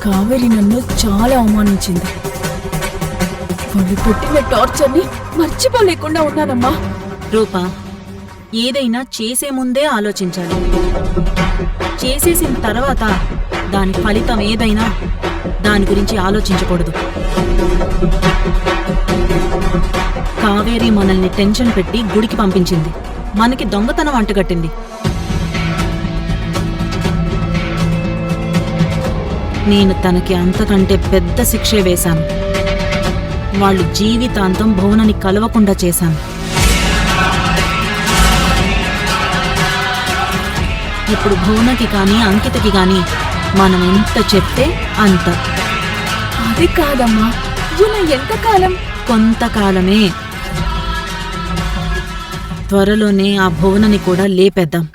కావేరి నన్ను చాలా అవమానించింది. వాళ్ళు పెట్టిన టార్చర్ని మర్చిపోలేకుండా ఉన్నానమ్మా. రూపా, ఏదైనా చేసే ముందే ఆలోచించాలి. చేసేసిన తర్వాత దాని ఫలితం ఏదైనా దాని గురించి ఆలోచించకూడదు. కావేరి మనల్ని టెన్షన్ పెట్టి గుడికి పంపించింది, మనకి దొంగతనం అంటగట్టింది. నేను తనకి అంతకంటే పెద్ద శిక్షే వేశాను. వాళ్ళు జీవితాంతం భువనని కలవకుండా చేశాను. ఇప్పుడు భువనకి కానీ అంకితకి కానీ మనం ఎంత చెప్తే అంత. అది కాదమ్మా, ఇలా ఎంతకాలం? కొంతకాలమే. త్వరలోనే ఆ భువనని కూడా లేపేద్దాం.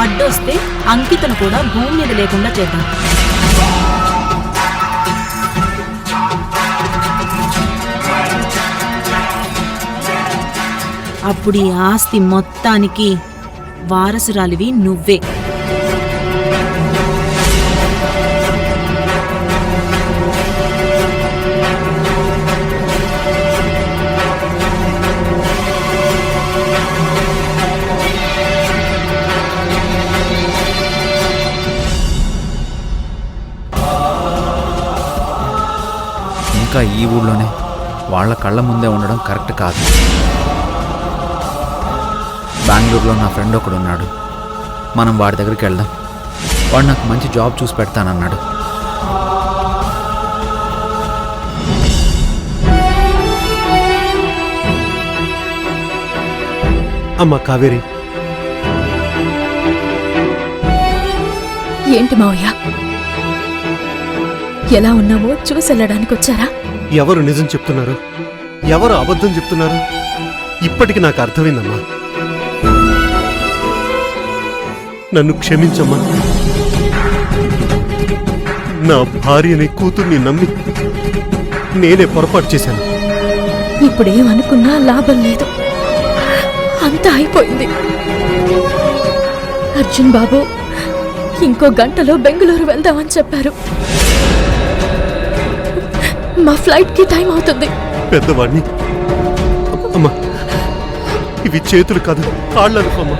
అడ్డొస్తే అంకితను కూడా భూమి మీద లేకుండా చేద్దాం. అప్పుడు ఈ ఆస్తి మొత్తానికి వారసురాలివి నువ్వే. ఇంకా ఈ ఊళ్ళోనే వాళ్ళ కళ్ళ ముందే ఉండడం కరెక్ట్ కాదు. బెంగళూరులో నా ఫ్రెండ్ ఒకడు ఉన్నాడు, మనం వాడి దగ్గరికి వెళ్దాం. వాడు నాకు మంచి జాబ్ చూసి పెడతానన్నాడు. అమ్మ కావేరి, ఏంటి మావయ్య, ఎలా ఉన్నావో చూసెళ్ళడానికి వచ్చారా? ఎవరు నిజం చెప్తున్నారు, ఎవరు అబద్ధం చెప్తున్నారు ఇప్పటికి నాకు అర్థమైందమ్మా. నన్ను క్షమించమ్మా. నా భార్యని కూతుర్ని నమ్మి నేనే పొరపాటు చేశాను. ఇప్పుడేమనుకున్నా లాభం లేదు, అంతా అయిపోయింది. అర్జున్ బాబు ఇంకో గంటలో బెంగళూరు వెళ్దామని చెప్పారు. మా ఫ్లైట్ కి టైం అవుతుంది. పెద్దవాడిని అమ్మా, ఇవి చేతులు కాదు కాళ్ళనుకోమ్మా.